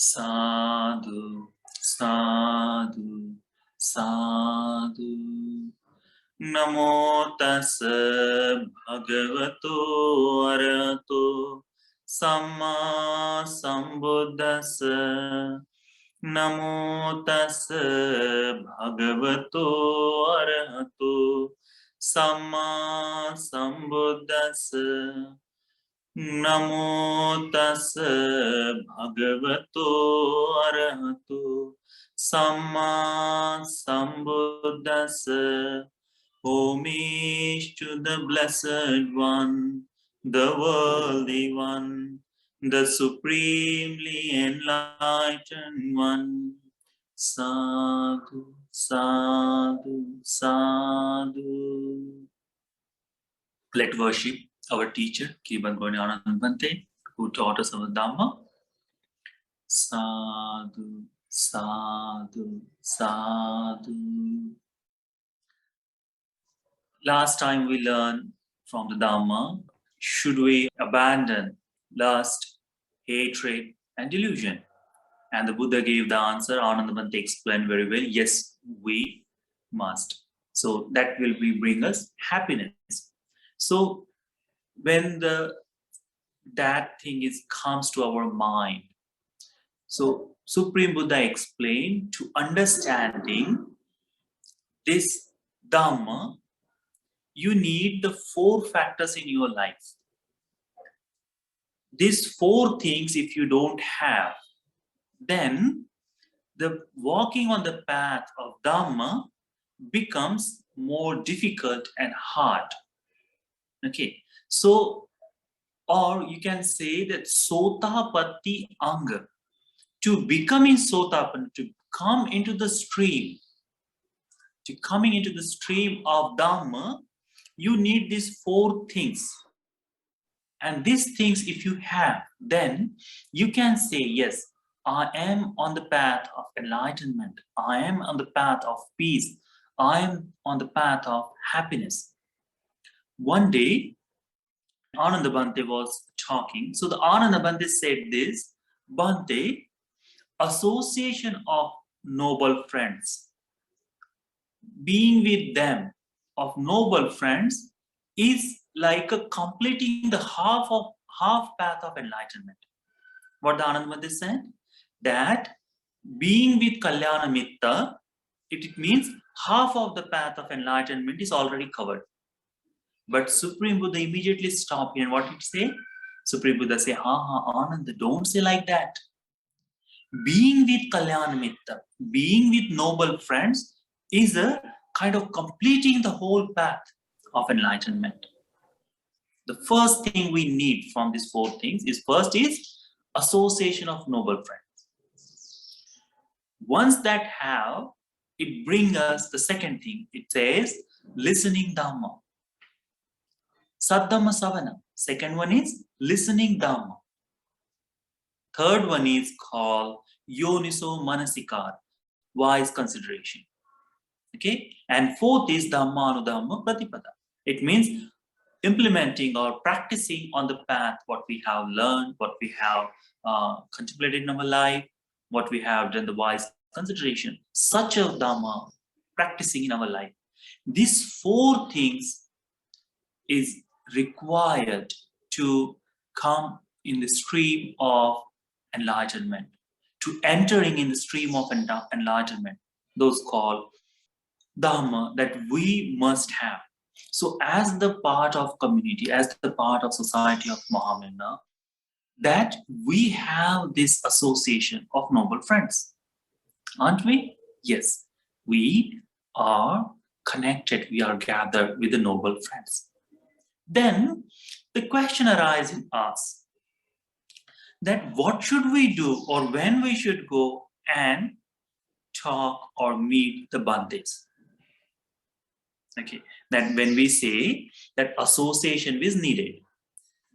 Sadhu, sadhu, sadhu. Namo tassa bhagavato arahato samma sambuddhassa. Namo tassa bhagavato arahato samma sambuddhassa. Namo tassa bhagavato arahato samma sambuddhassa. Homage to the Blessed One, the Worthy One, the Supremely Enlightened One. Sadhu, sadhu, sadhu. Let worship our teacher, Kiban Anand Bhante, who taught us our Dhamma. Sadhu, sadhu, sadhu. Last time we learned from the Dhamma, should we abandon lust, hatred, and delusion? And the Buddha gave the answer. Ananda Bhante explained very well. Yes, we must. So that will bring us happiness. So when that thing comes to our mind, so Supreme Buddha explained, to understanding this Dhamma, you need the 4 factors in your life. These 4 things, if you don't have, then the walking on the path of Dhamma becomes more difficult and hard. Okay, so, or you can say that Sotapatti Anga. To becoming Sotapatti, to come into the stream, of Dhamma, you need these 4 things. And these things, if you have, then you can say, yes, I am on the path of enlightenment. I am on the path of peace. I am on the path of happiness. One day, Ananda Bhante was talking. So the Ananda Bhante said this, Bhante, association of noble friends, being with them of noble friends is like a completing the half path of enlightenment. What the Ananda Bhante said? That being with Kalyana Mitta, it means half of the path of enlightenment is already covered. But Supreme Buddha immediately stopped here. And what did he say? Supreme Buddha say, Ananda, don't say like that. Being with Kalyana Mitta, being with noble friends is a kind of completing the whole path of enlightenment. The first thing we need from these 4 things is, first is association of noble friends. Once that have, it brings us the second thing. It says listening Dhamma. Saddhamma Savana. Second one is listening Dhamma. Third one is called Yoniso Manasikar, wise consideration. Okay, and fourth is Dhammanudhamma Pratipada. It means implementing or practicing on the path what we have learned, what we have contemplated in our life, what we have done the wise consideration, such a Dhamma practicing in our life. These 4 things is required to come in the stream of enlightenment, to entering in the stream of enlightenment, those called Dhamma that we must have. So as the part of community, as the part of society of Mahamina, that we have this association of noble friends. Aren't we? Yes, we are connected, we are gathered with the noble friends. Then the question arises in us that what should we do, or when we should go and talk or meet the Bhantes. Okay, that when we say that association is needed,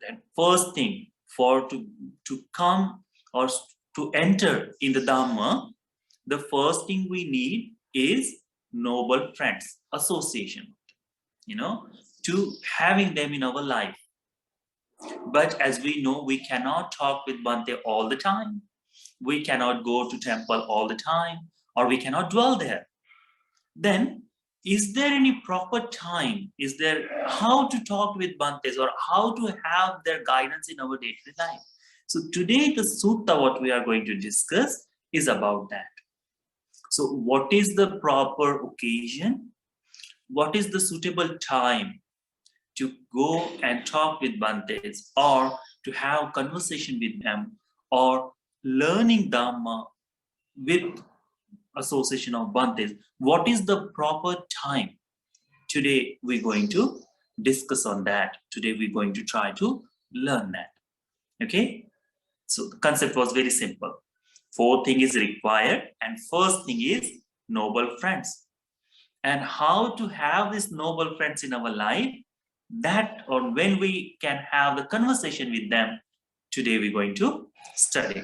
that first thing for to come or to enter in the Dhamma, the first thing we need is noble friends, association, to having them in our life. But as we know, we cannot talk with Bhante all the time. we cannot go to temple all the time, or we cannot dwell there. Then, is there any proper time? Is there how to talk with Bantes or how to have their guidance in our day-to-day life? So today, the sutta what we are going to discuss is about that. So what is the proper occasion? What is the suitable time to go and talk with Bantes or to have conversation with them or learning Dhamma with association of Bantes? What is the proper time? Today we're going to discuss on that. Today we're going to try to learn that. Okay? So the concept was very simple. 4 things is required, and first thing is noble friends. And how to have these noble friends in our life, that or when we can have the conversation with them, today we're going to study.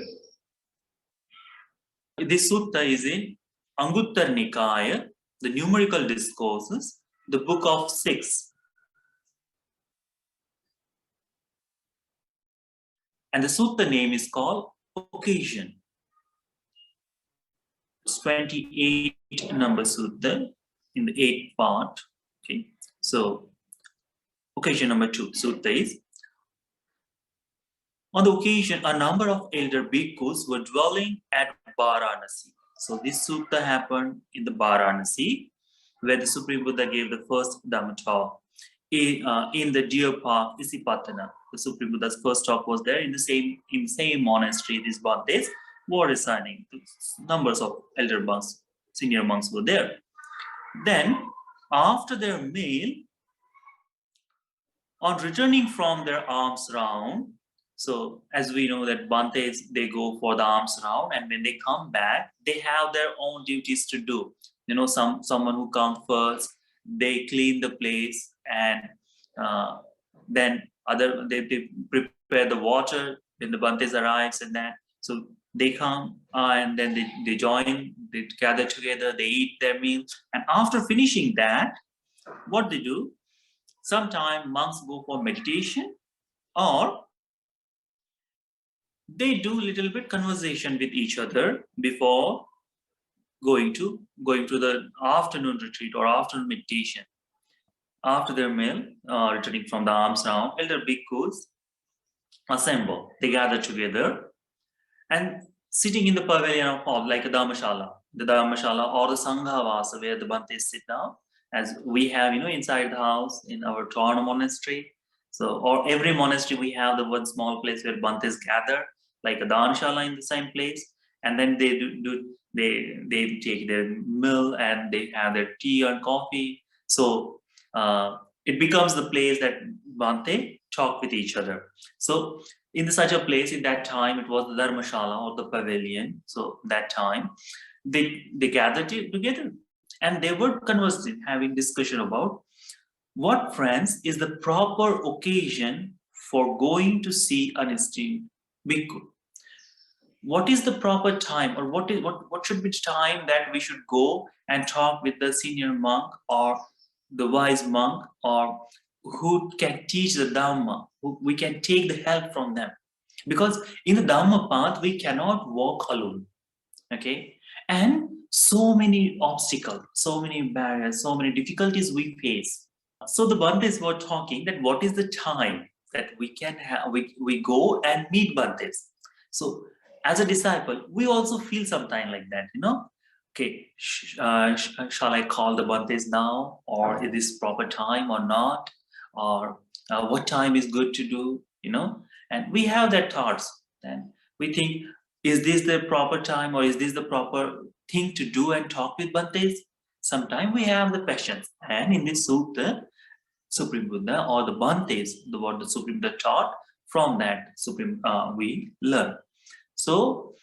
This sutta is in Anguttara Nikaya, the numerical discourses, the book of 6. And the sutta name is called Occasion. It's 28 number sutta in the 8th part. Okay, so occasion number 2, sutta is, on the occasion, a number of elder bhikkhus were dwelling at Varanasi. So this sutta happened in the Varanasi, where the Supreme Buddha gave the first Dhamma talk. In the deer park, Isipatana, the Supreme Buddha's first talk was there in the same monastery. These Bhaktas were resigning. Numbers of elder monks, senior monks were there. Then, after their meal, on returning from their alms round, so as we know that Bhantes, they go for the alms round, and when they come back, they have their own duties to do. You know, someone who comes first, they clean the place, and then they prepare the water when the Bhantes arrives, and that. So they come and then they join, they gather together, they eat their meal, and after finishing that, what they do? Sometimes monks go for meditation, or they do little bit conversation with each other before going to the afternoon retreat or afternoon meditation. After their meal, returning from the alms round, elder bhikkhus assemble. They gather together and sitting in the pavilion of hall, like a dhammashala, the dhammashala or the sanghavasa, where the Bhantes sit down, as we have, inside the house in our Toronto monastery. So, or every monastery we have the one small place where Bhantes gather, like a dhammashala in the same place, and then they take their meal and they have their tea and coffee. So it becomes the place that Bhante talk with each other. So in such a place, in that time, it was the dharmashala or the pavilion. So that time, they gathered together and they were conversing, having discussion about what, friends, is the proper occasion for going to see an esteemed bhikkhu. What is the proper time, or what should be the time that we should go and talk with the senior monk or the wise monk, or who can teach the Dhamma, who we can take the help from them? Because in the Dhamma path, we cannot walk alone. Okay? And so many obstacles, so many barriers, so many difficulties we face. So the Bhantes were talking that what is the time that we can have, we go and meet Bhantes. So as a disciple, we also feel sometimes like that, okay, shall I call the Bhantes now, or is this proper time or not, or what time is good to do, and we have that thoughts, and we think, is this the proper time, or is this the proper thing to do and talk with Bhantes? Sometimes we have the questions, and in this sutta, Supreme Buddha or the Bhantes, what the Supreme Buddha taught, from that Supreme we learn. So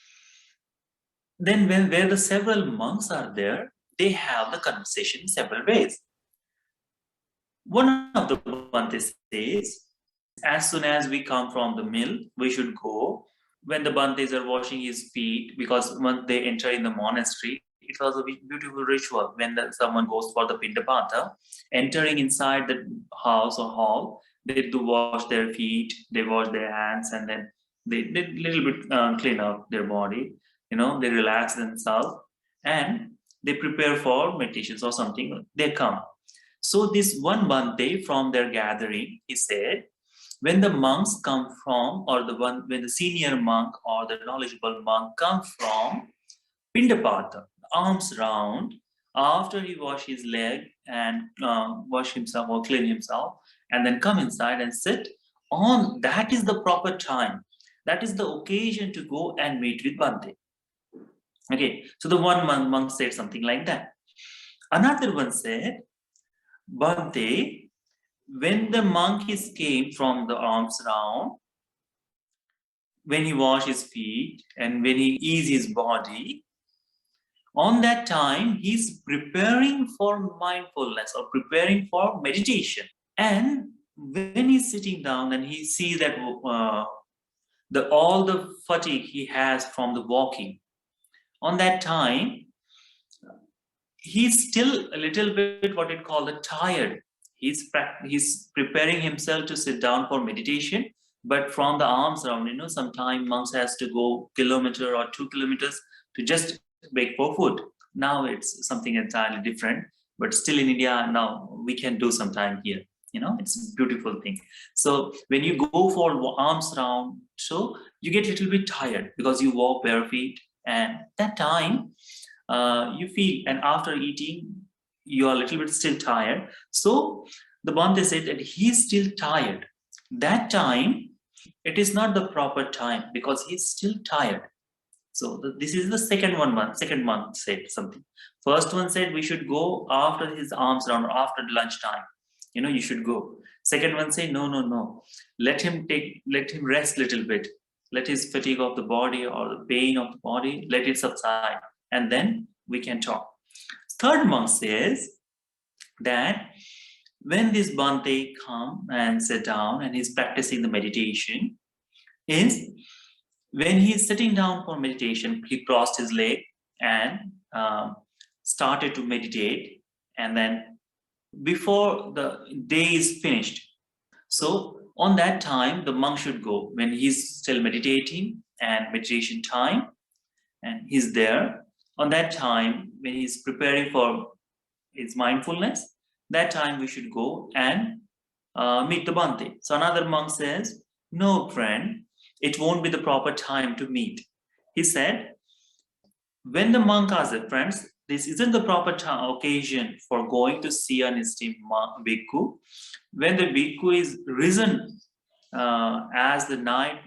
then where the several monks are there, they have the conversation in several ways. One of the Bhantes says, as soon as we come from the mill, we should go. When the Bhantes are washing his feet, because once they enter in the monastery, it was a beautiful ritual. When someone goes for the Pindapata, entering inside the house or hall, they do wash their feet, they wash their hands, and then they little bit clean up their body, they relax themselves, and they prepare for meditations or something. They come. So this one Bhante from their gathering, he said, when the monks come from, or when the senior monk or the knowledgeable monk come from Pindapata, arms round, after he wash his leg and wash himself or clean himself, and then come inside and sit on, that is the proper time. That is the occasion to go and meet with Bhante. Okay, so the one monk said something like that. Another one said, Bhante, when the monkeys came from the arms round, when he washed his feet and when he eased his body, on that time he's preparing for mindfulness or preparing for meditation. And when he's sitting down and he sees that all the fatigue he has from the walking, on that time he's still a little bit what it called the tired. He's preparing himself to sit down for meditation, but from the arms around, sometimes monks has to go kilometer or 2 kilometers to just beg for food. Now it's something entirely different, but still in India now we can do sometime here. It's a beautiful thing. So when you go for arms round, so you get a little bit tired because you walk bare feet, and that time you feel, and after eating you are a little bit still tired. So the Bhante said that he's still tired. That time it is not the proper time because he's still tired. So this is the second month said something. First one said we should go after his arms round or after lunchtime. You should go. Second one said no. Let him rest a little bit. Let his fatigue of the body or the pain of the body, let it subside, and then we can talk. Third monk says that when this Bhante come and sit down and he's practicing the meditation, is when he's sitting down for meditation, he crossed his leg and started to meditate, and then before the day is finished. So on that time, the monk should go when he's still meditating and meditation time, and he's there. On that time, when he's preparing for his mindfulness, that time we should go and meet the Bhante. So another monk says, no, friend, it won't be the proper time to meet. He said, when the monk asked it, friends, this isn't the proper occasion for going to see an esteemed bhikkhu. When the bhikkhu is risen as the night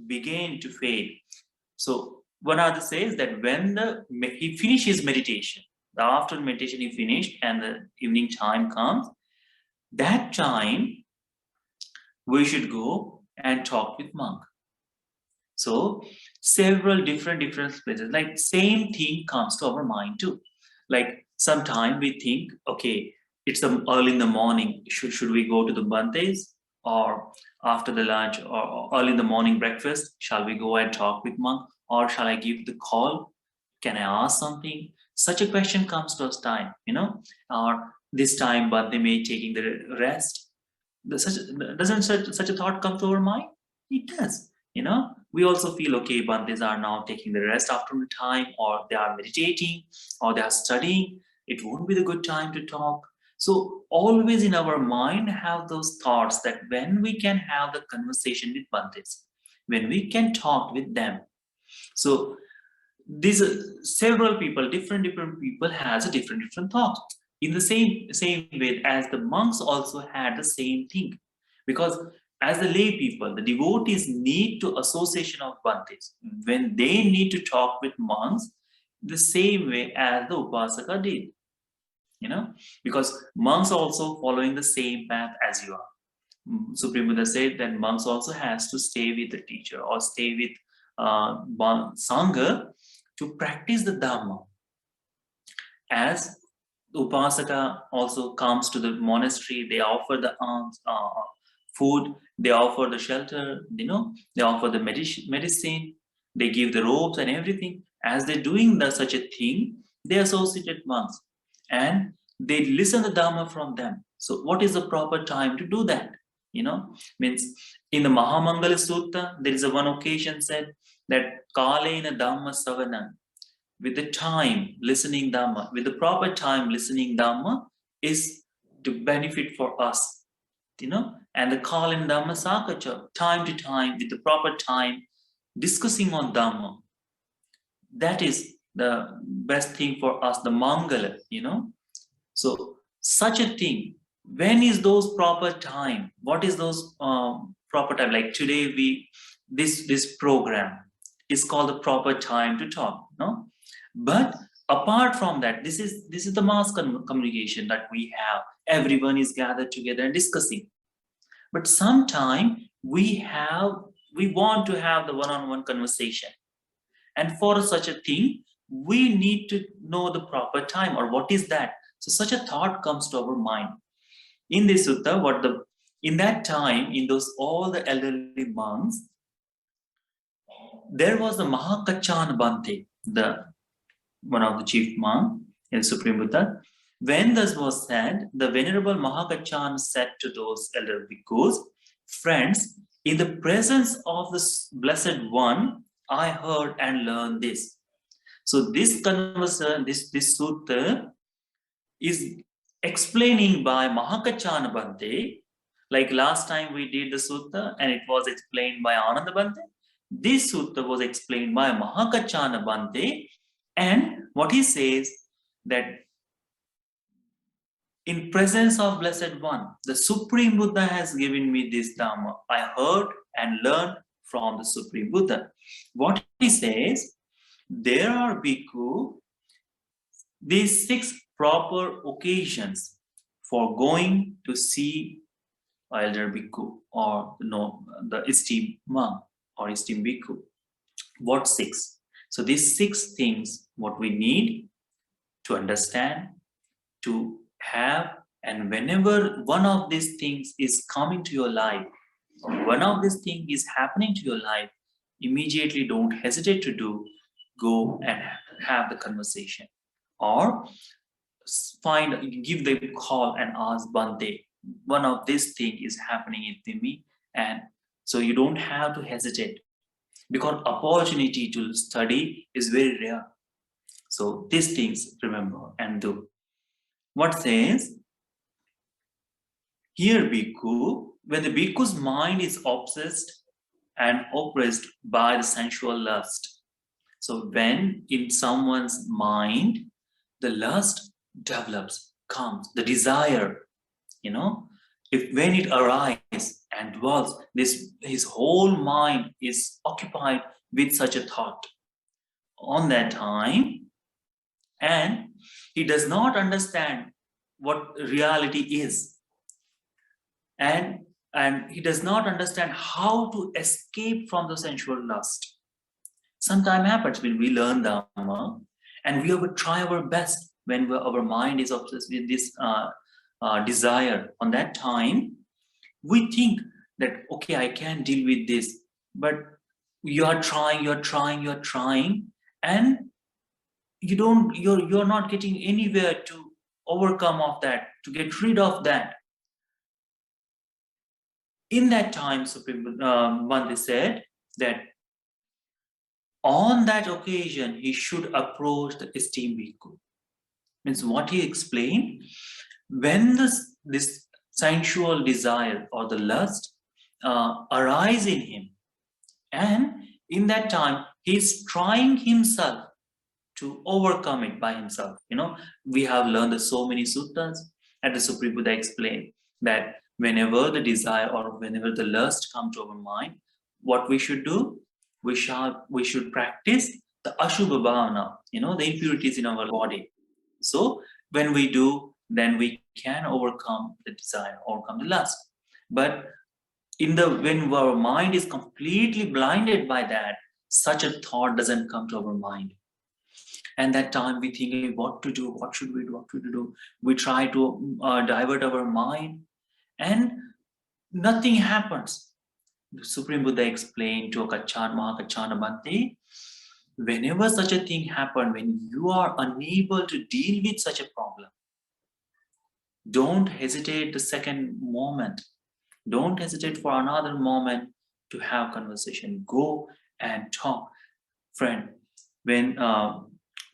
began to fade. So one other says that when he finishes meditation, the afternoon meditation he finished and the evening time comes, that time we should go and talk with monk. So several different places, like same thing comes to our mind too. Like sometime we think, okay, it's early in the morning, should we go to the Bhantes, or after the lunch or early in the morning breakfast, shall we go and talk with monk, or shall I give the call? Can I ask something? Such a question comes to us time, or this time but they may taking the rest. Doesn't such a thought come to our mind? It does. We also feel, okay, Bhantes are now taking the rest after the time, or they are meditating, or they are studying. It won't be the good time to talk. So always in our mind have those thoughts that when we can have the conversation with Bhantes, when we can talk with them. So these several people, different people has a different thoughts. In the same way as the monks also had the same thing, because as the lay people, the devotees need to association of Bhantes when they need to talk with monks, the same way as the Upasaka did. Because monks also following the same path as you are. Supreme Buddha said that monks also has to stay with the teacher or stay with Sangha to practice the Dhamma. As the Upasaka also comes to the monastery, they offer the food, they offer the shelter, they offer the medicine, they give the robes and everything. As they're doing such a thing, they associated monks and they listen the Dhamma from them. So what is the proper time to do that? Means in the Mahamangala Sutta, there is a one occasion said that Kalena Dhamma Savana, with the time listening Dhamma, with the proper time listening Dhamma is to benefit for us, and the Kalena Dhamma Sakacha, time to time, with the proper time, discussing on Dhamma. That is the best thing for us, the Mangala, So such a thing, when is those proper time? What is those proper time? Like today, this program is called the proper time to talk, no? But apart from that, this is the mass communication that we have. Everyone is gathered together and discussing. But sometime we want to have the one-on-one conversation. And for such a thing, we need to know the proper time, or what is that? So such a thought comes to our mind. In this sutta, in that time, in those all the elderly monks, there was the Mahakachan Bante, one of the chief monk in Supreme Buddha. When this was said, the Venerable Mahakachan said to those elder bhikkhus, friends, in the presence of this Blessed One, I heard and learned this. So this conversation, this sutta is explaining by Mahakachan Bante. Like last time we did the sutta and it was explained by Ananda Bante. This sutta was explained by Mahakachan Bante, and what he says that in presence of Blessed One, the Supreme Buddha has given me this Dhamma. I heard and learned from the Supreme Buddha. What he says, there are bhikkhu, these 6 proper occasions for going to see elder bhikkhu or the esteemed monk or esteemed bhikkhu. What 6? So these 6 things, what we need to understand, to have, and whenever one of these things is coming to your life, or one of these things is happening to your life, immediately don't hesitate to go and have the conversation, or give the call and ask Bante, one of these things is happening in me, and so you don't have to hesitate, because opportunity to study is very rare. So these things remember and do. What says here, bhikkhu, when the bhikkhu's mind is obsessed and oppressed by the sensual lust. So when in someone's mind the lust develops, comes, the desire, if when it arises and dwells, his whole mind is occupied with such a thought on that time, and he does not understand what reality is, and he does not understand how to escape from the sensual lust. Sometimes happens when we learn Dhamma and we will try our best when our mind is obsessed with this desire. On that time, we think that, okay, I can deal with this, but you're trying, and you're not getting anywhere to overcome of that, to get rid of that. In that time, Supreme Bante said that on that occasion, he should approach the esteemed bhikkhu. Means what he explained, when this sensual desire or the lust arise in him, and in that time, he's trying himself to overcome it by himself. We have learned so many suttas, and the Supreme Buddha explained that whenever the desire or whenever the lust come to our mind, what we should do, we should practice the Ashubha Bhavana, the impurities in our body. So when we do, then we can overcome the desire, overcome the lust. But when our mind is completely blinded by that, such a thought doesn't come to our mind. And that time we think, what to do, what should we do? We try to divert our mind, and nothing happens. The Supreme Buddha explained to Mahakacana Bante, whenever such a thing happens, when you are unable to deal with such a problem, don't hesitate the second moment. Don't hesitate for another moment to have conversation. Go and talk, friend. When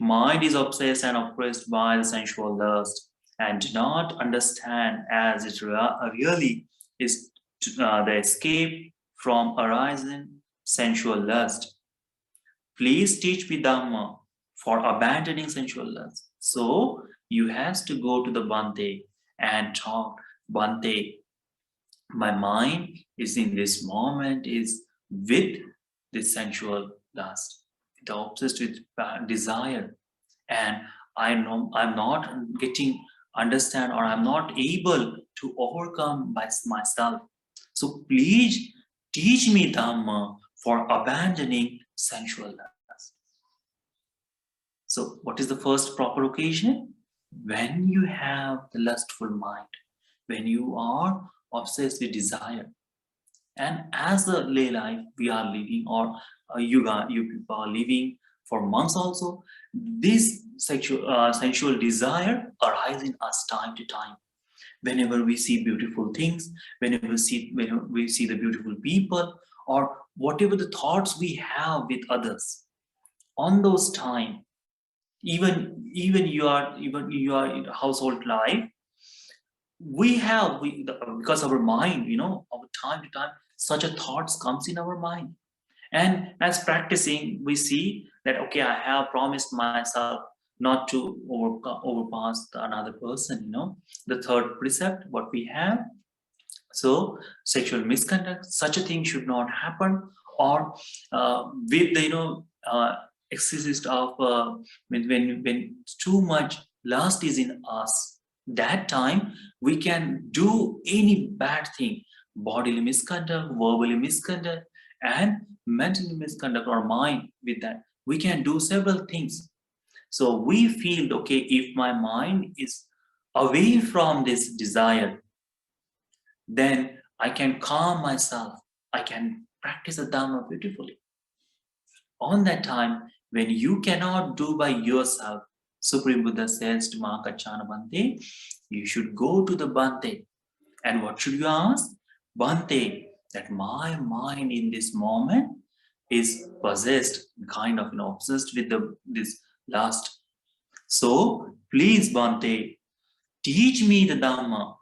mind is obsessed and oppressed by the sensual lust and do not understand as it really is the escape from arising sensual lust, please teach me Dhamma for abandoning sensual lust. So you have to go to the Bante and talk. Bante, my mind is in this moment is with this sensual lust, the obsessed with desire, and I know I'm not getting understand or I'm not able to overcome by myself. So please teach me Dhamma for abandoning sensual lust. So what is the first proper occasion? When you have the lustful mind, when you are obsessed with desire. And as the lay life we are living, or you people are living for months also, this sensual desire arises in us time to time. Whenever we see beautiful things, whenever we see the beautiful people, or whatever the thoughts we have with others, on those time, even you are in household life, because our mind, our time to time, such a thoughts comes in our mind. And as practicing, we see that, okay, I have promised myself not to overpass another person, the third precept, what we have. So sexual misconduct, such a thing should not happen. Or with the, excesses of, when too much lust is in us, that time we can do any bad thing, bodily misconduct, verbally misconduct, and mentally misconduct our mind. With that we can do several things. So we feel, okay, if my mind is away from this desire, then I can calm myself, I can practice the Dhamma beautifully. On that time, when you cannot do by yourself, Supreme Buddha says to Mahakachana Bante, you should go to the Bante. And what should you ask? Bante, that my mind in this moment is possessed, kind of obsessed with this lust. So please, Bante, teach me the Dhamma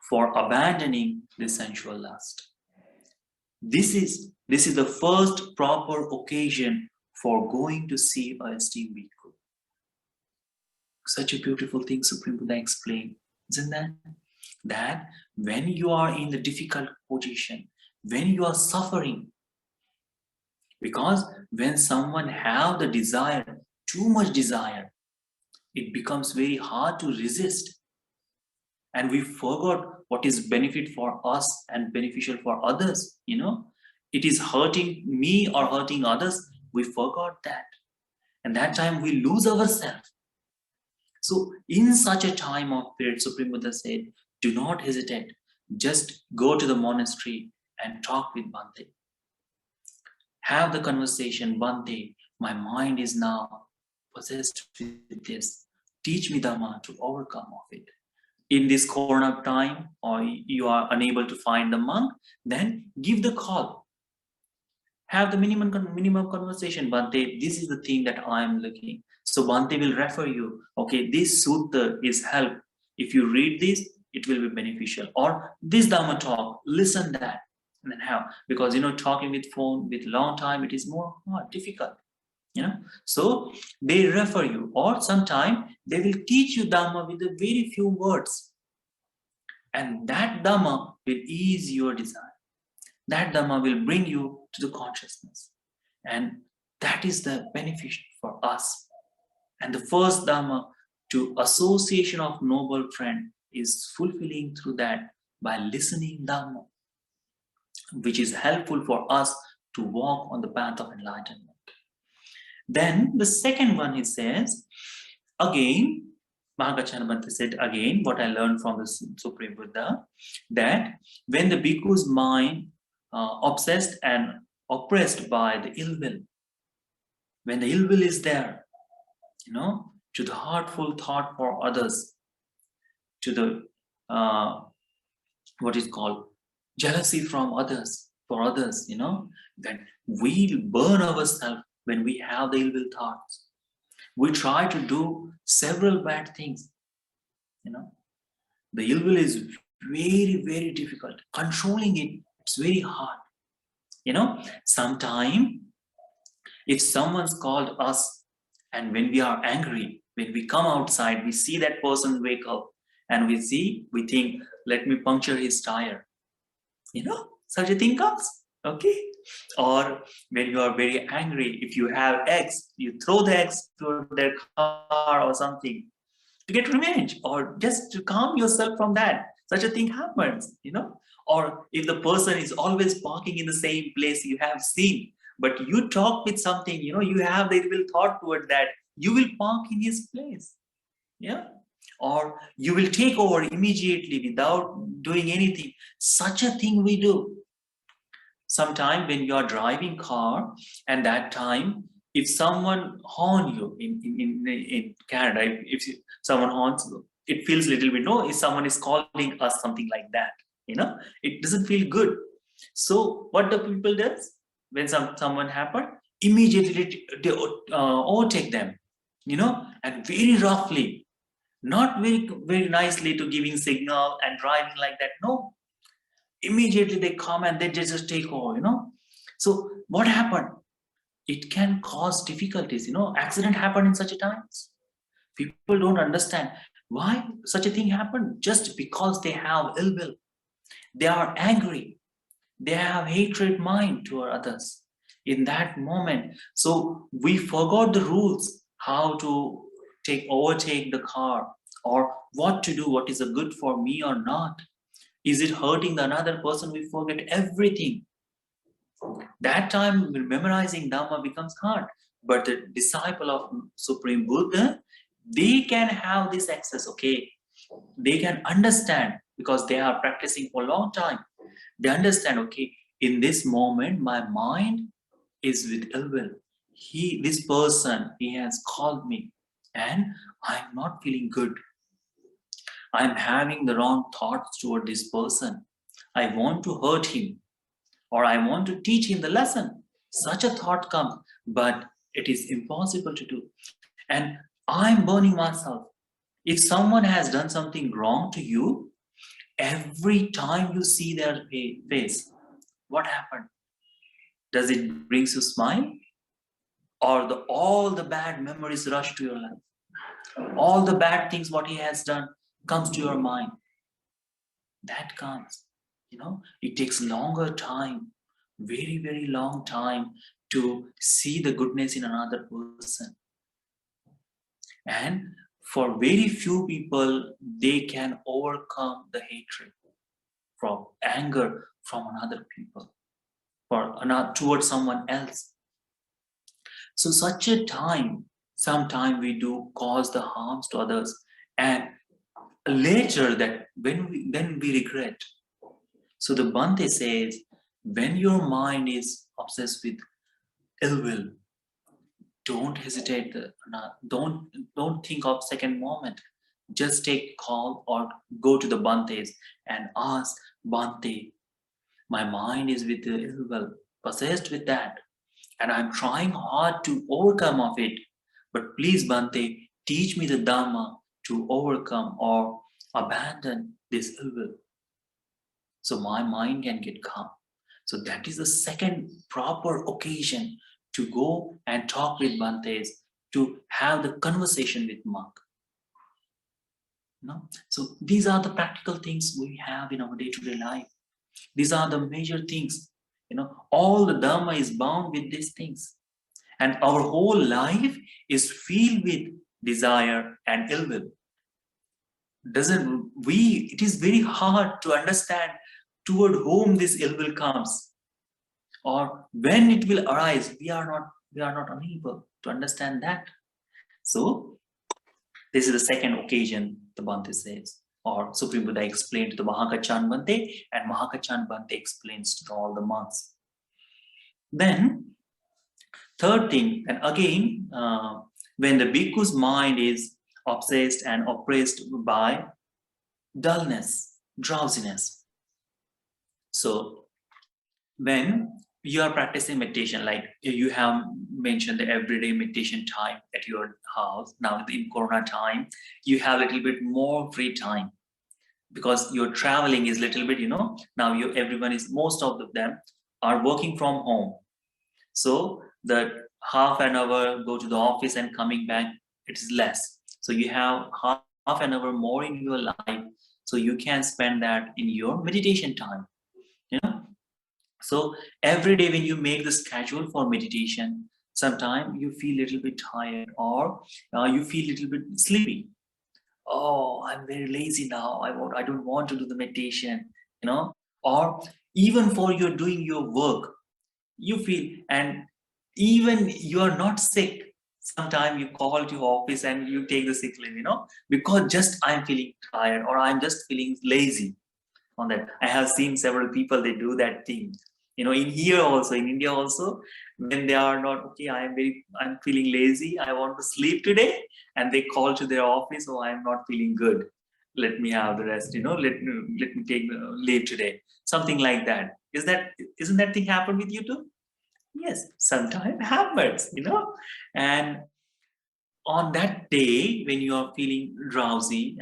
for abandoning the sensual lust. This is the first proper occasion for going to see a esteemed bhikkhu. Such a beautiful thing Supreme Buddha explained, isn't that? That when you are in the difficult position, when you are suffering, because when someone have the desire, too much desire, it becomes very hard to resist. And we forgot what is benefit for us and beneficial for others. It is hurting me or hurting others. We forgot that. And that time we lose ourselves. So in such a time of period, Supreme Buddha said, do not hesitate. Just go to the monastery and talk with Bante. Have the conversation, Bante, my mind is now possessed with this. Teach me Dhamma to overcome of it. In this corona time, or you are unable to find the monk, then give the call. Have the minimum conversation. Bante, this is the thing that I am looking. So Bante will refer you. Okay, this sutta is help. If you read this, it will be beneficial. Or this Dhamma talk, listen that. And then have, because talking with phone with long time, it is more difficult. So they refer you, or sometime they will teach you Dhamma with a very few words, and that Dhamma will ease your desire. That Dhamma will bring you to the consciousness, and that is the benefit for us. And the first Dhamma to association of noble friend is fulfilling through that by listening Dhamma, which is helpful for us to walk on the path of enlightenment. Then the second one, he says, again, Mahakachana Bhante said again, what I learned from the Supreme Buddha, that when the bhikkhu's mind obsessed and oppressed by the ill will, when the ill will is there, to the heartful thought for others, to the what is called jealousy from others, for others, that we burn ourselves when we have the ill will thoughts. We try to do several bad things, you know. The ill will is very, very difficult. Controlling it, it's very hard. Sometime if someone's called us and when we are angry, when we come outside, we see that person wake up and we think, let me puncture his tire. Such a thing comes. Okay. Or when you are very angry, if you have eggs, you throw the eggs to their car or something to get revenge or just to calm yourself from that. Such a thing happens. Or if the person is always parking in the same place you have seen, but you talk with something, you have the evil thought toward that, you will park in his place. Yeah. Or you will take over immediately without doing anything. Such a thing we do. Sometime when you are driving car and that time, if someone horn you in Canada, if someone horns you, it feels a little bit, no, if someone is calling us something like that, it doesn't feel good. So what the people does when someone happen, immediately they overtake them, and very roughly, not very, very nicely to giving signal and driving like that. No, immediately they come and they just take over. So what happened? It can cause difficulties. Accident happen in such a times. People don't understand why such a thing happened. Just because they have ill will, they are angry, they have hatred mind toward others in that moment. So we forgot the rules, how to overtake the car, or what to do, what is a good for me or not. Is it hurting the another person? We forget everything. That time memorizing Dhamma becomes hard. But the disciple of Supreme Buddha, they can have this access, okay? They can understand because they are practicing for a long time. They understand, okay, in this moment, my mind is with ill will. This person, he has called me and I'm not feeling good. I'm having the wrong thoughts toward this person. I want to hurt him or I want to teach him the lesson. Such a thought comes, but it is impossible to do. And I'm burning myself. If someone has done something wrong to you, every time you see their face, what happened? Does it bring you smile? Or all the bad memories rush to your life? All the bad things what he has done comes to your mind. That comes. It takes longer time, very, very long time to see the goodness in another person. And for very few people, they can overcome the hatred from anger from another people or towards someone else. So such a time, sometime we do cause the harms to others, and later that then we regret. So the Bhante says, when your mind is obsessed with ill will, don't hesitate. Don't think of second moment. Just take call or go to the Bhantes and ask, Bhante, my mind is with the ill will, possessed with that, and I'm trying hard to overcome of it. But please, Bhante, teach me the Dhamma to overcome or abandon this ill will, so my mind can get calm. So that is the second proper occasion to go and talk with Bhantes, to have the conversation with monk. So these are the practical things we have in our day-to-day life. These are the major things. All the Dhamma is bound with these things. And our whole life is filled with desire and ill will. It is very hard to understand toward whom this ill will comes, or when it will arise. We are not unable to understand that. So this is the second occasion the Bhante says, or Supreme Buddha explained to the Mahakachan Bhante, and Mahakachan Bhante explains to all the monks. Then third thing, and again, when the bhikkhu's mind is obsessed and oppressed by dullness, drowsiness, So when you are practicing meditation, like you have mentioned the everyday meditation time at your house, now in Corona time, you have a little bit more free time because your traveling is little bit, now everyone is, most of them are working from home. So the half an hour go to the office and coming back, it is less. So you have half an hour more in your life. So you can spend that in your meditation time. You know, so every day when you make the schedule for meditation, sometimes you feel a little bit tired or you feel a little bit sleepy. Oh, I'm very lazy now. I don't want to do the meditation, or even for you're doing your work, you feel, and even you are not sick. Sometimes you call to office and you take the sick leave, because just I'm feeling tired or I'm just feeling lazy on that. I have seen several people, they do that thing. In here also, in India also, when they are not okay, I'm feeling lazy, I want to sleep today, and they call to their office, oh, I'm not feeling good. Let me have the rest, let me take the leave today. Something like that. Isn't that thing happen with you too? Yes, sometimes happens, And on that day, when you are feeling drowsy,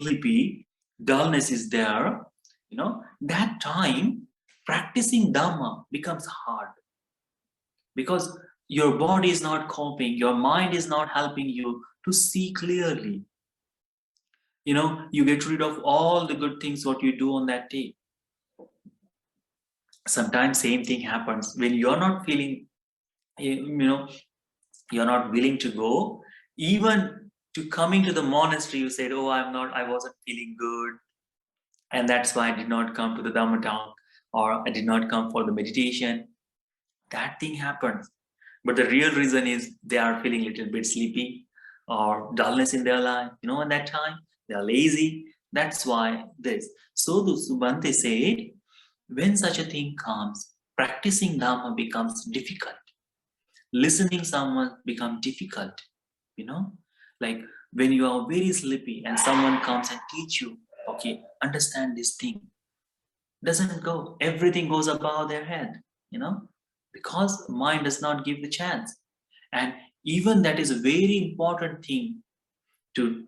sleepy, dullness is there, that time practicing Dhamma becomes hard because your body is not coping, your mind is not helping you to see clearly. You get rid of all the good things what you do on that day. Sometimes same thing happens when you're not feeling, you're not willing to go, even to coming to the monastery, you said, oh, I wasn't feeling good, and that's why I did not come to the Dhamma talk, or I did not come for the meditation. That thing happens. But the real reason is they are feeling a little bit sleepy or dullness in their life, at that time. They are lazy. That's why this. So the Subante said, when such a thing comes, practicing Dhamma becomes difficult. Listening someone becomes difficult, like when you are very sleepy and someone comes and teach you, okay, understand this thing, doesn't go, everything goes above their head, because mind does not give the chance. And even that is a very important thing to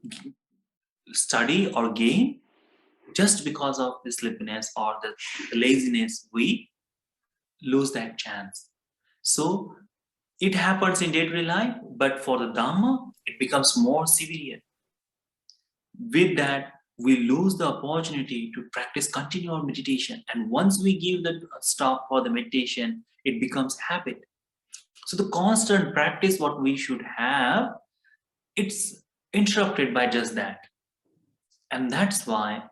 study or gain. Just because of the sleepiness or the laziness, we lose that chance. So it happens in day-to-day life, but for the Dhamma, it becomes more severe. With that, we lose the opportunity to practice continual meditation. And once we give the stop for the meditation, it becomes habit. So the constant practice what we should have, it's interrupted by just that. And that's why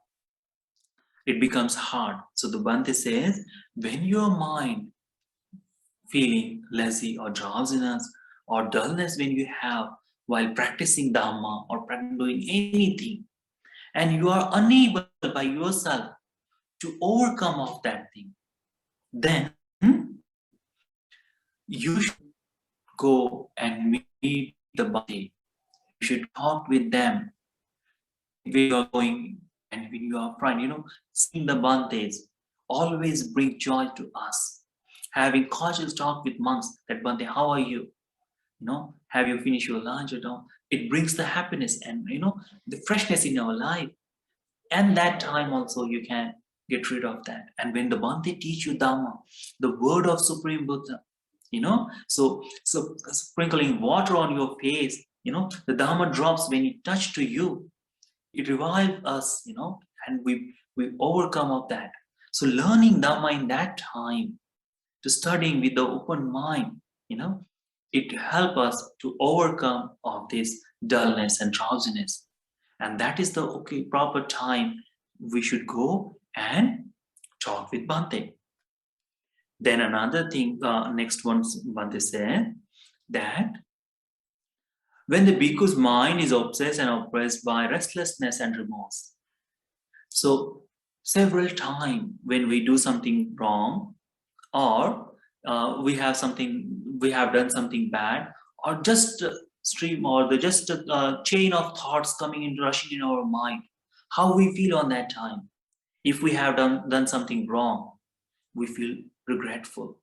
it becomes hard. So the Bhante says, when your mind feeling lazy or drowsiness or dullness when you have while practicing Dhamma or doing anything, and you are unable by yourself to overcome of that thing, then you should go and meet the Bhante. You should talk with them when you are going and when you are fine. Seeing the Bhantes always bring joy to us. Having cautious talk with monks that Bhante, how are you? Have you finished your lunch or not? It brings the happiness and the freshness in our life. And that time also you can get rid of that. And when the Bhante teach you Dhamma, the word of Supreme Buddha, so sprinkling water on your face, the Dhamma drops when it touch to you, it revives us, and we overcome of that. So learning Dhamma in that time, to studying with the open mind, it help us to overcome of this dullness and drowsiness. And that is the proper time we should go and talk with Bhante. Then another thing, next one, Bhante said that when the bhikkhu's mind is obsessed and oppressed by restlessness and remorse. So several times when we do something wrong, or we have done something bad, or just stream or the just chain of thoughts coming in, rushing in our mind, how we feel on that time. If we have done something wrong, we feel regretful.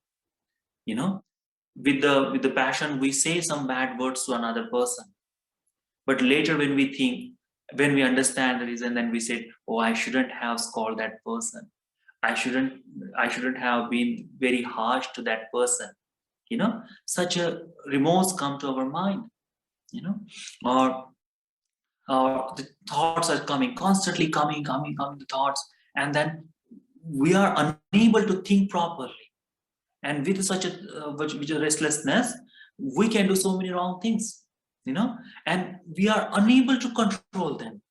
With the passion, we say some bad words to another person. But later when we understand the reason, then we say, oh, I shouldn't have scolded that person. I shouldn't have been very harsh to that person. Such a remorse come to our mind, you know, or the thoughts are coming, constantly coming the thoughts, and then we are unable to think properly. And with such a restlessness, we can do so many wrong things, and we are unable to control them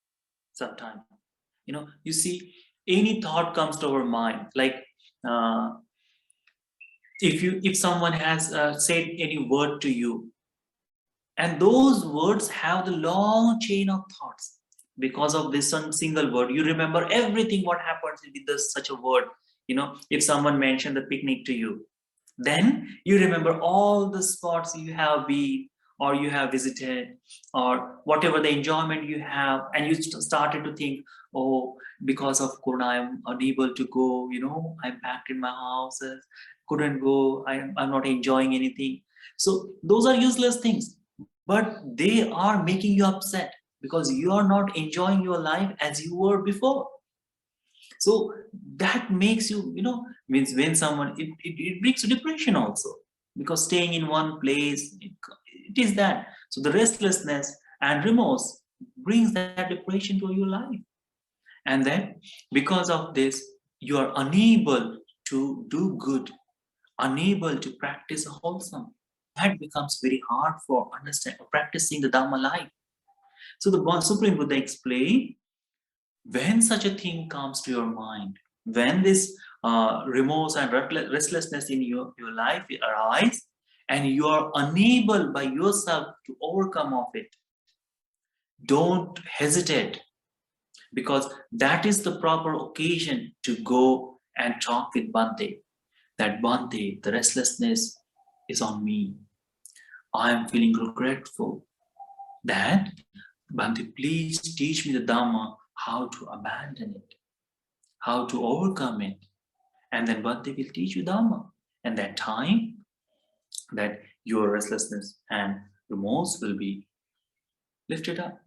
sometimes. You see, any thought comes to our mind, like uh, if someone has said any word to you, and those words have the long chain of thoughts. Because of this one single word, you remember everything what happens with such a word. If someone mentioned the picnic to you, then you remember all the spots you have been or you have visited, or whatever the enjoyment you have, and you started to think, oh, because of corona I'm unable to go, I'm packed in my house, couldn't go, I'm not enjoying anything. So those are useless things, but they are making you upset because you are not enjoying your life as you were before. So that makes means when someone, it brings depression also, because staying in one place, it is that. So the restlessness and remorse brings that depression to your life. And then because of this, you are unable to do good, unable to practice wholesome. That becomes very hard for practicing the Dhamma life. So the Supreme Buddha explained, when such a thing comes to your mind, when this remorse and restlessness in your life arise, and you are unable by yourself to overcome of it, don't hesitate, because that is the proper occasion to go and talk with Bhante. That Bhante, the restlessness is on me. I am feeling regretful. That Bhante, please teach me the Dhamma, how to abandon it, how to overcome it. And then Bhante will teach you Dhamma. And that time, that your restlessness and remorse will be lifted up.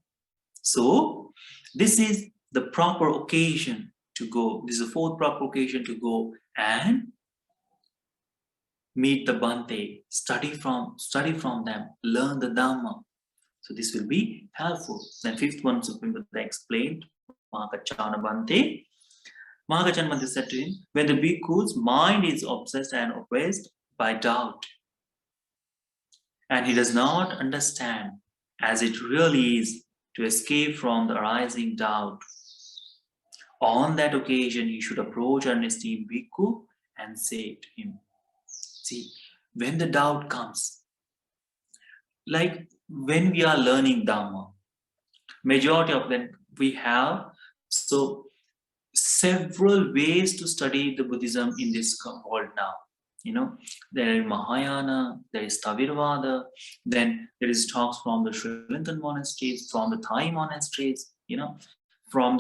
So this is the proper occasion to go. This is the fourth proper occasion to go and meet the Bhante, study from them, learn the Dhamma. So this will be helpful. Then fifth one, Supreme Buddha explained, Mahakachana Bhante. Mahakachana Bhante said to him, when the bhikkhu's mind is obsessed and oppressed by doubt, and he does not understand as it really is to escape from the arising doubt, on that occasion he should approach an esteemed bhikkhu and say to him, see, when the doubt comes, like when we are learning Dhamma, majority of them we have so several ways to study the Buddhism in this world now. There is Mahayana, there is Tavirvada, then there is talks from the Sri Lankan monasteries, from the Thai monasteries, from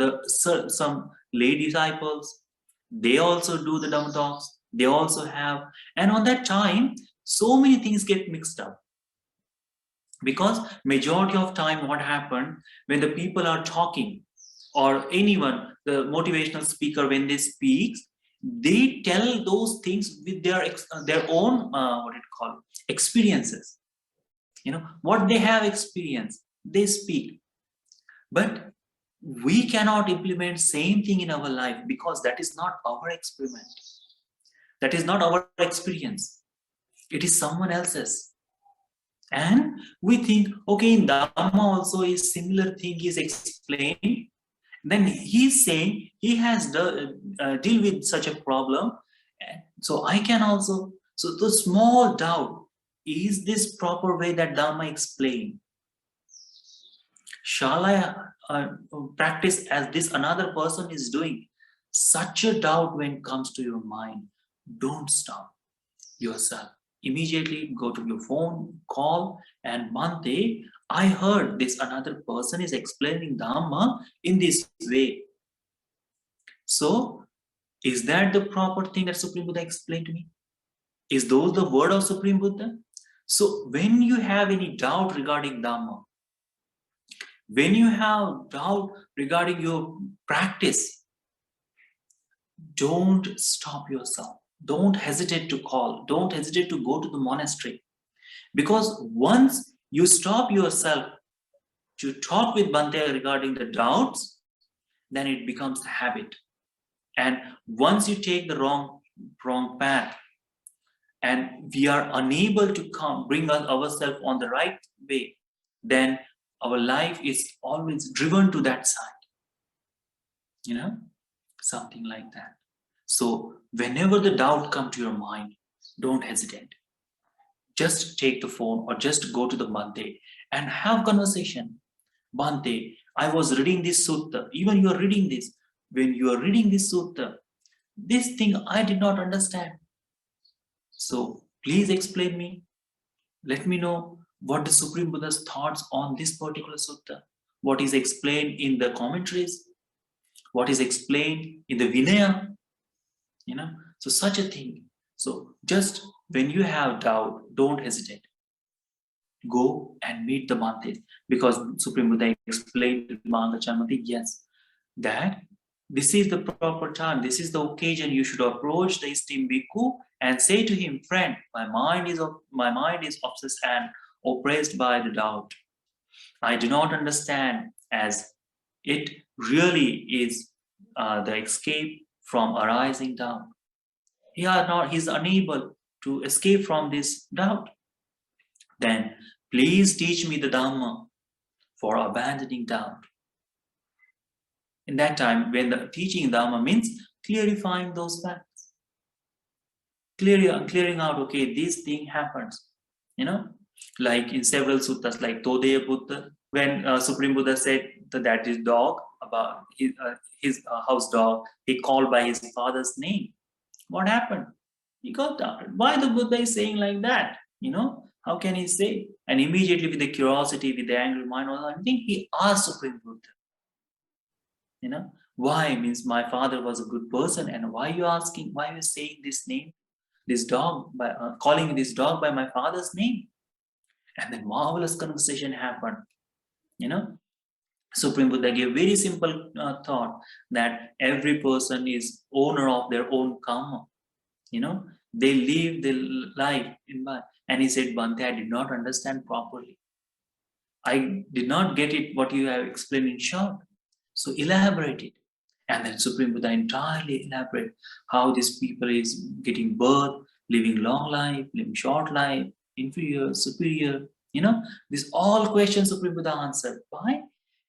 some lay disciples. They also do the Dhamma talks. They also have, and on that time, so many things get mixed up. Because majority of time, what happened when the people are talking, or anyone, the motivational speaker, when they speak, they tell those things with their own experiences. What they have experienced, they speak. But we cannot implement same thing in our life, because that is not our experiment. That is not our experience. It is someone else's. And we think, okay, in Dhamma also is similar thing is explained. Then he's saying he has deal with such a problem, so I can also. So the small doubt, is this proper way that Dhamma explained? Shall I practice as this another person is doing? Such a doubt when it comes to your mind, don't stop yourself. Immediately go to your phone, call, and Bhante, I heard this another person is explaining Dhamma in this way. So, is that the proper thing that Supreme Buddha explained to me? Is those the word of Supreme Buddha? So, when you have any doubt regarding Dhamma, when you have doubt regarding your practice, don't stop yourself. Don't hesitate to call. Don't hesitate to go to the monastery. Because once you stop yourself to talk with Bhante regarding the doubts, then it becomes a habit. And once you take the wrong path, and we are unable to bring ourselves on the right way, then our life is always driven to that side. Something like that. So whenever the doubt comes to your mind, don't hesitate. Just take the phone or just go to the Bhante and have conversation. Bhante, I was reading this sutta. Even you are reading this. When you are reading this sutta, this thing I did not understand. So please explain me. Let me know what the Supreme Buddha's thoughts on this particular sutta. What is explained in the commentaries. What is explained in the Vinaya. So such a thing. So just when you have doubt, don't hesitate. Go and meet the Bhante, because Supreme Buddha explained to Mangachamati, yes, that this is the proper time, this is the occasion you should approach the esteemed bhikkhu and say to him, friend, my mind is obsessed and oppressed by the doubt. I do not understand, as it really is the escape from arising doubt. He's unable to escape from this doubt. Then please teach me the Dhamma for abandoning doubt. In that time, when the teaching Dhamma means clarifying those facts, clearing out, okay, this thing happens, like in several suttas, like Todeya Buddha, when Supreme Buddha said that his dog, about his house dog, he called by his father's name. What happened? He got doubted. Why the Buddha is saying like that? How can he say? And immediately with the curiosity, with the angry mind, I think he asked Supreme Buddha, why? Means my father was a good person, and why you asking? Why you saying this name, this dog, by calling this dog by my father's name? And then marvelous conversation happened. Supreme Buddha gave very simple thought that every person is owner of their own karma. They live their life in life. And he said, Bhante, I did not understand properly. I did not get it what you have explained in short. So elaborate it. And then Supreme Buddha entirely elaborate how these people is getting birth, living long life, living short life, inferior, superior. These all questions Supreme Buddha answered. Why?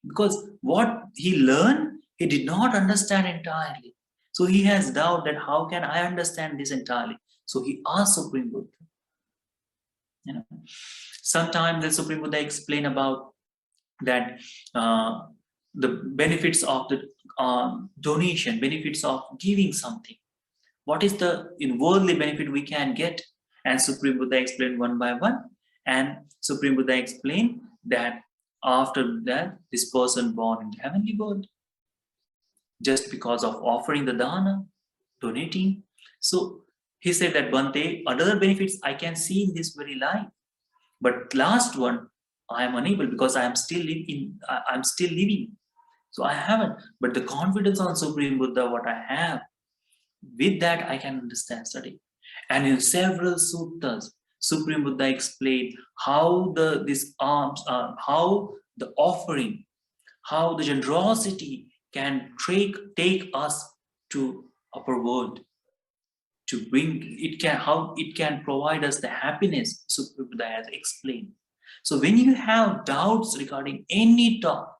Because what he learned, he did not understand entirely. So he has doubt that how can I understand this entirely? So he asked Supreme Buddha. Sometimes the Supreme Buddha explain about that the benefits of the donation, benefits of giving something. What is the worldly benefit we can get? And Supreme Buddha explained one by one. And Supreme Buddha explained that after that, this person born in the heavenly world, just because of offering the dana, donating. So he said that Bhante, other benefits I can see in this very life, but last one I am unable, because I am still living. I'm still living, so I haven't. But the confidence on Supreme Buddha, what I have, with that I can understand study. And in several suttas, Supreme Buddha explained how these alms, how the offering, how the generosity can take us to upper world, to bring it can, how it can provide us the happiness Supreme Buddha has explained. So when you have doubts regarding any talk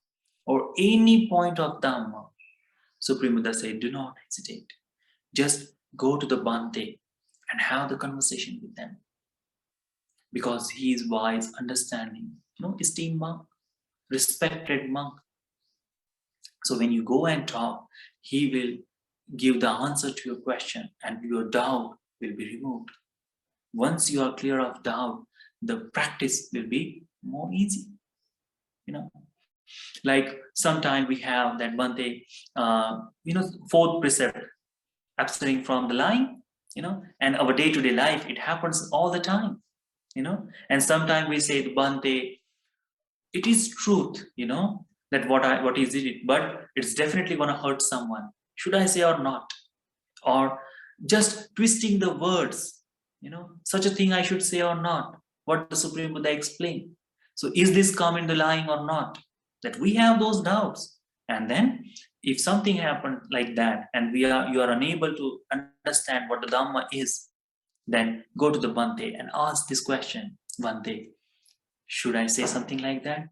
or any point of Dhamma, Supreme Buddha said, do not hesitate. Just go to the Bhante and have the conversation with them. Because he is wise, understanding, esteemed monk, respected monk. So when you go and talk, he will give the answer to your question and your doubt will be removed. Once you are clear of doubt, the practice will be more easy. Like sometimes we have that Bhante, fourth precept, abstaining from the lying, and our day-to-day life, it happens all the time, and sometimes we say, Bhante, it is truth, that what is it, but it's definitely going to hurt someone. Should I say or not? Or just twisting the words, such a thing I should say or not? What the Supreme Buddha explained. So is this come in the lying or not? That we have those doubts. And then if something happened like that and you are unable to understand what the Dhamma is, then go to the Bhante and ask this question, Bhante, should I say something like that?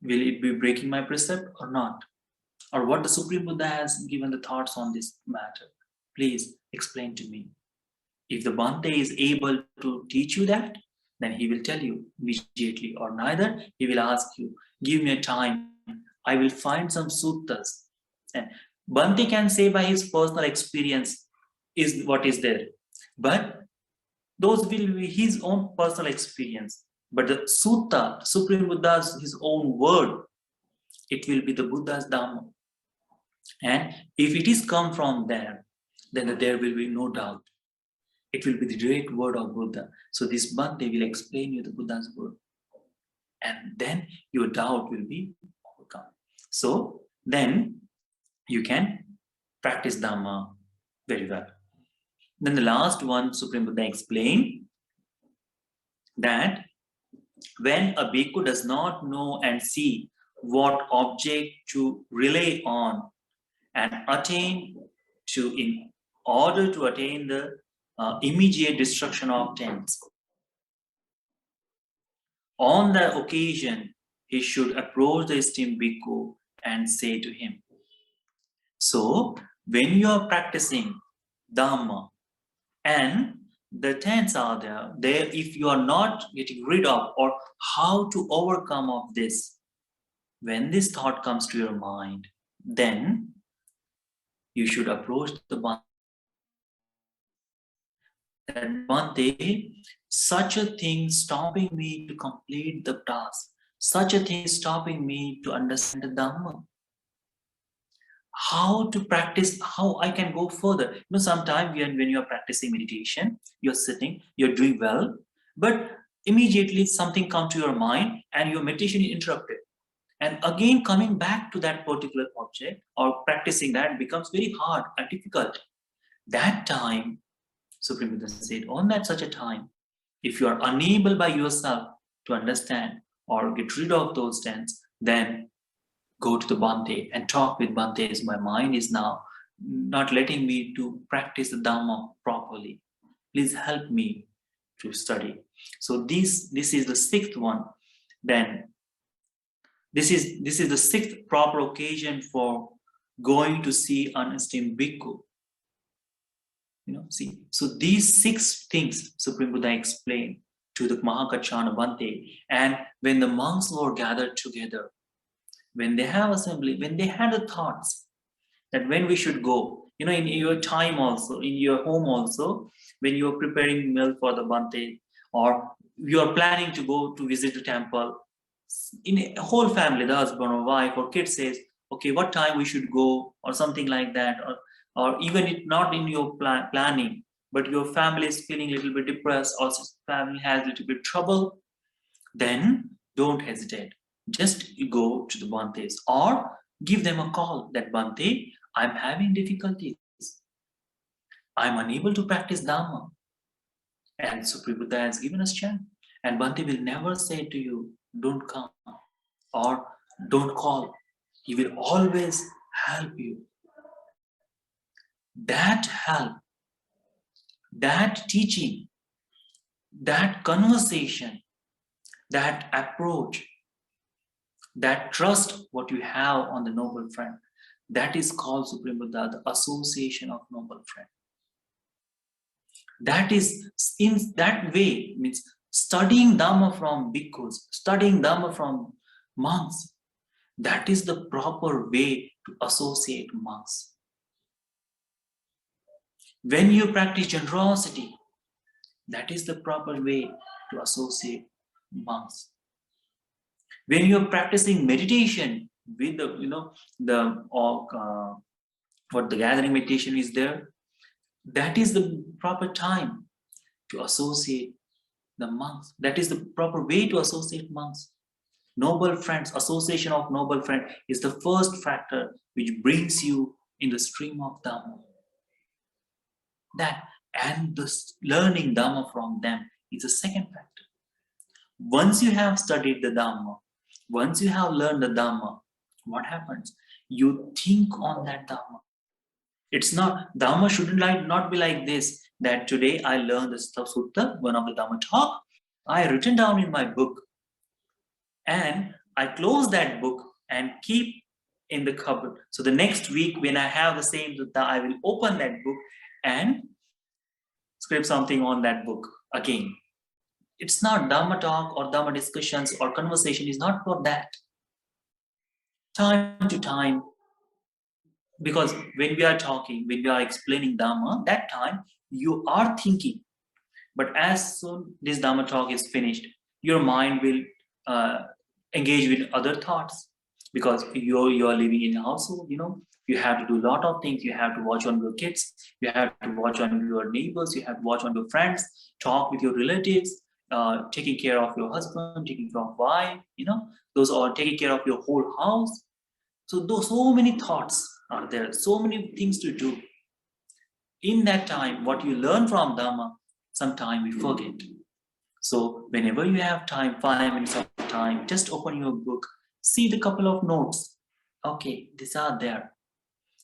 Will it be breaking my precept or not? Or what the Supreme Buddha has given the thoughts on this matter? Please explain to me. If the Bhante is able to teach you that, then he will tell you immediately, or neither, he will ask you, give me a time, I will find some suttas. And Bhante can say by his personal experience is what is there. But those will be his own personal experience. But the sutta, Supreme Buddha's his own word, it will be the Buddha's Dhamma. And if it is come from there, then there will be no doubt. It will be the direct word of Buddha. So this month they will explain you the Buddha's word. And then your doubt will be overcome. So then you can practice Dhamma very well. Then the last one, Supreme Buddha explained that when a bhikkhu does not know and see what object to rely on and attain to in order to attain the immediate destruction of tents, on that occasion he should approach the esteemed bhikkhu and say to him. So when you are practicing Dhamma and the tents are there, if you are not getting rid of or how to overcome of this, when this thought comes to your mind, then you should approach the Bhante. That Bhante, such a thing stopping me to complete the task, such a thing stopping me to understand the Dhamma. How to practice, how I can go further. Sometimes when you are practicing meditation, you're sitting, you're doing well, but immediately something comes to your mind and your meditation is interrupted. And again, coming back to that particular object or practicing that becomes very hard and difficult. That time, Supreme Buddha said, on that such a time, if you are unable by yourself to understand or get rid of those tents, then go to the Bhante and talk with Bhante. My mind is now not letting me to practice the Dhamma properly. Please help me to study. So this is the sixth one. Then this is the sixth proper occasion for going to see an esteemed bhikkhu. See. So these six things Supreme Buddha explained to the Mahakachana Bhante. And when the monks were gathered together, when they have assembly, when they had the thoughts that when we should go, in your time also, in your home also, when you are preparing meal for the Bhante, or you are planning to go to visit the temple, in a whole family, the husband or wife or kid says, okay, what time we should go, or something like that, or even if not in your planning, but your family is feeling a little bit depressed, or family has a little bit trouble, then don't hesitate. Just go to the Bhantes or give them a call that Bhante, I'm having difficulties. I'm unable to practice Dhamma. And Supreme Buddha has given us chance. And Bhante will never say to you, don't come or don't call. He will always help you. That help, that teaching, that conversation, that approach, that trust what you have on the noble friend, that is called Supreme Buddha, the association of noble friend. That is, in that way, means studying Dhamma from bhikkhus, studying Dhamma from monks. That is the proper way to associate monks. When you practice generosity, that is the proper way to associate monks. When you're practicing meditation with the, what the gathering meditation is there, that is the proper time to associate the monks. That is the proper way to associate monks. Noble friends, association of noble friends is the first factor which brings you in the stream of Dhamma. That and the learning Dhamma from them is the second factor. Once you have studied the Dhamma, once you have learned the Dhamma, what happens? You think on that Dhamma. It's not, Dhamma shouldn't not be like this, that today I learned the Sutta, one of the Dhamma talk, I written down in my book, and I close that book and keep in the cupboard. So the next week when I have the same Sutta, I will open that book and script something on that book again. It's not Dhamma talk or Dhamma discussions or conversation is not for that. Time to time, because when we are talking, when we are explaining Dhamma, that time you are thinking. But as soon this Dhamma talk is finished, your mind will engage with other thoughts, because you're living in a household, you have to do a lot of things. You have to watch on your kids, you have to watch on your neighbors, you have to watch on your friends, talk with your relatives, taking care of your husband, taking care of wife, those are taking care of your whole house. So those so many thoughts are there, so many things to do. In that time, what you learn from Dhamma, sometime we forget. So whenever you have time, 5 minutes of time, just open your book, see the couple of notes. Okay, these are there.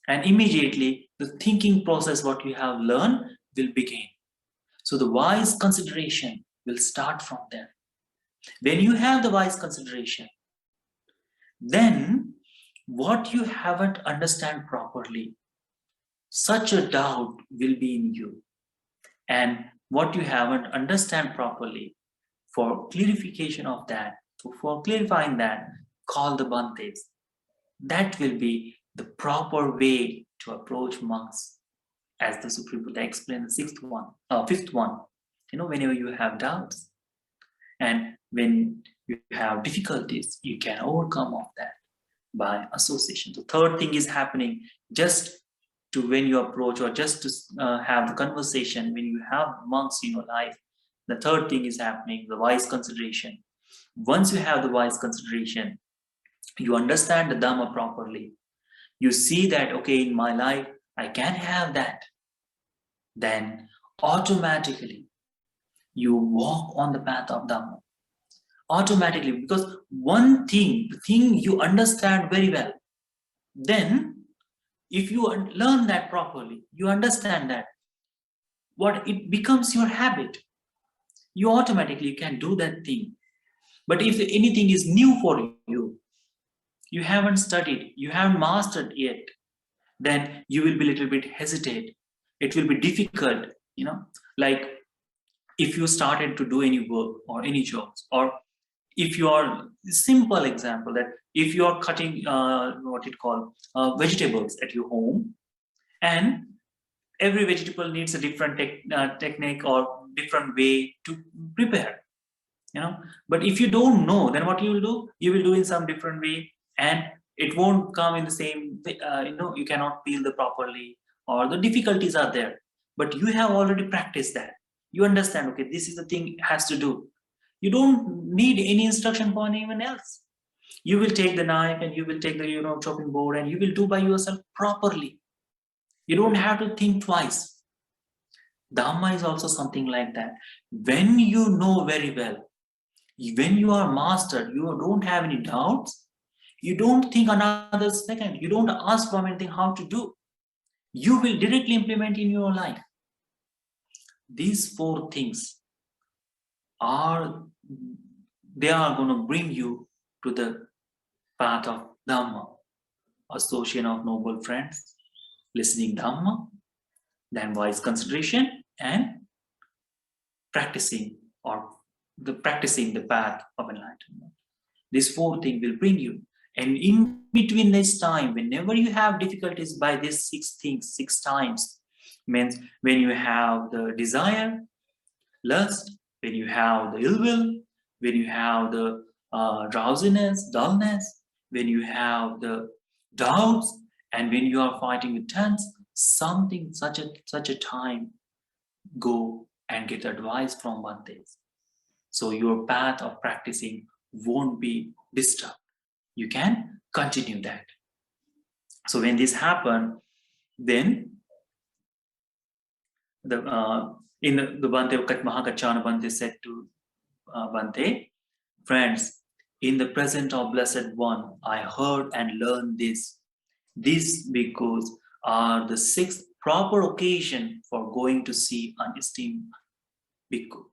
And immediately the thinking process, what you have learned, will begin. So the wise consideration will start from there. When you have the wise consideration, then what you haven't understand properly, such a doubt will be in you. And what you haven't understand properly, for clarification of that, for clarifying that, call the Bantes. That will be the proper way to approach monks, as the Supreme Buddha explained the fifth one. Whenever you have doubts and when you have difficulties, you can overcome of that by association. The third thing is happening just to when you approach, or just to have the conversation when you have monks in your life. The third thing is happening, the wise consideration. Once you have the wise consideration, you understand the Dhamma properly. You see that, okay, in my life, I can have that. Then automatically, you walk on the path of Dhamma. Automatically, because one thing, the thing you understand very well, then if you learn that properly, you understand that, what it becomes your habit. You automatically can do that thing. But if anything is new for you, you haven't studied, you haven't mastered yet, then you will be a little bit hesitate. It will be difficult, like if you started to do any work or any jobs, or if you are, simple example, that if you are cutting vegetables at your home, and every vegetable needs a different technique or different way to prepare, but if you don't know, then what you will do, you will do in some different way, and it won't come in the same way, you cannot peel the properly, or the difficulties are there. But you have already practiced that, you understand, okay, this is the thing it has to do. You don't need any instruction from anyone else. You will take the knife and you will take the chopping board, and you will do by yourself properly. You don't have to think twice. Dhamma is also something like that. When you know very well, when you are mastered, you don't have any doubts, you don't think another second, you don't ask from anything how to do. You will directly implement in your life. These four things they are going to bring you to the path of Dhamma. Association of noble friends, listening Dhamma, then wise consideration, and practicing the path of enlightenment. These four things will bring you. And in between this time, whenever you have difficulties by these 6 things, 6 times, means when you have the desire, lust, when you have the ill will, when you have the drowsiness, dullness, when you have the doubts, and when you are fighting with tense, something such a time, go and get advice from Bhantes. So your path of practicing won't be disturbed. You can continue that. So when this happened, then the Bhante Mahakachana Bhante said to Bhante, friends, in the presence of Blessed One, I heard and learned this. These bhikkhus are the sixth proper occasion for going to see an esteemed bhikkhu.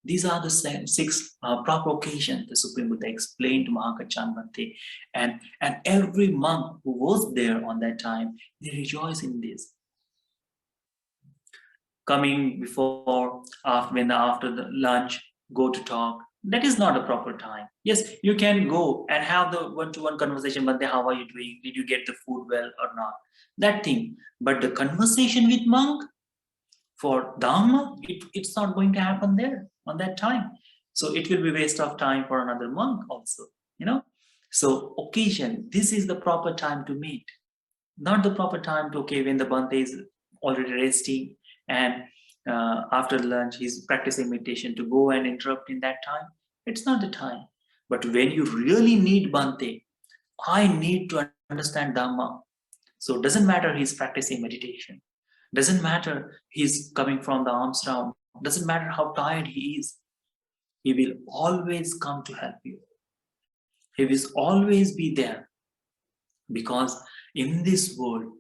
These are the six proper occasions the Supreme Buddha explained to Mahakachan Bhante. And every monk who was there on that time, they rejoice in this. Coming before, after the lunch, go to talk. That is not a proper time. Yes, you can go and have the one-to-one conversation, but how are you doing? Did you get the food well or not? That thing. But the conversation with monk for Dhamma, it's not going to happen there on that time. So it will be waste of time for another monk also, you know. So occasion, this is the proper time to meet. Not the proper time to, okay, when the Bhante is already resting and after lunch he's practicing meditation, to go and interrupt in that time. It's not the time. But when you really need Bhante, I need to understand Dhamma. So it doesn't matter he's practicing meditation. Doesn't matter he's coming from the alms round. Doesn't matter how tired he is. He will always come to help you. He will always be there. Because in this world,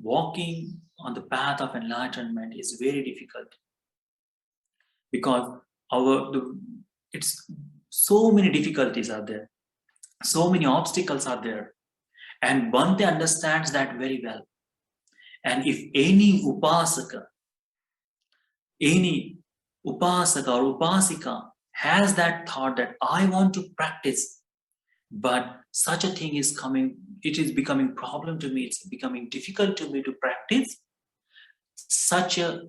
walking on the path of enlightenment is very difficult. Because it's so many difficulties are there. So many obstacles are there. And Bhante understands that very well. And if any upasaka or upasika has that thought that I want to practice, but such a thing is coming, it is becoming problem to me, it's becoming difficult to me to practice, such a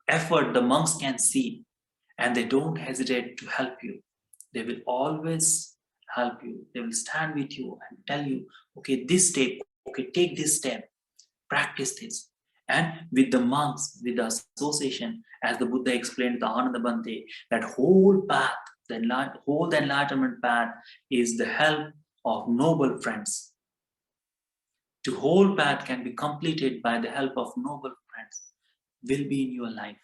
effort the monks can see, and they don't hesitate to help you. They will always help you. They will stand with you and tell you, okay, this step, okay, take this step, practice this. And with the monks, with the association, as the Buddha explained to Ananda Bhante, that whole path, the enlightenment path is the help of noble friends. The whole path can be completed by the help of noble friends, will be in your life.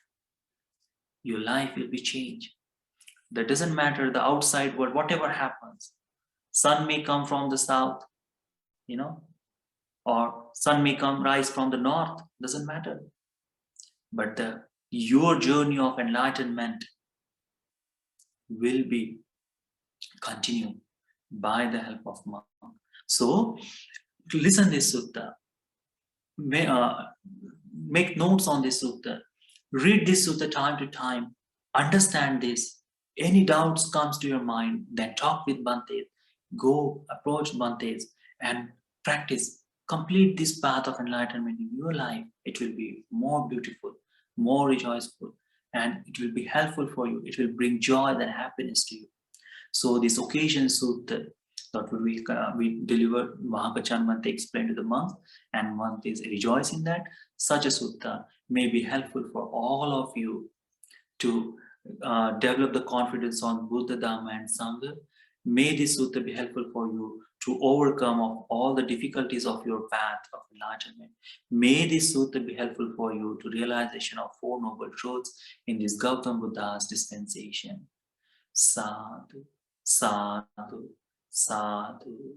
Your life will be changed. That doesn't matter the outside world, whatever happens. Sun may come from the south, you know, or sun may rise from the north, doesn't matter. But your journey of enlightenment will be continued by the help of monk. So, to listen this sutta, make notes on this sutta, read this sutta time to time, understand this. Any doubts comes to your mind, then talk with Bhante, go approach Bhantes and practice. Complete this path of enlightenment in your life. It will be more beautiful, more rejoiceful, and it will be helpful for you. It will bring joy and happiness to you. So this occasion sutta that we delivered, Mahakachan Bhante explained to the monks, and Bhantes rejoice in that. Such a sutta may be helpful for all of you to develop the confidence on Buddha, Dhamma, and Sangha. May this sutta be helpful for you to overcome of all the difficulties of your path of enlightenment. May this sutta be helpful for you to realization of Four Noble Truths in this Gautam Buddha's dispensation. Sadhu, sadhu, sadhu.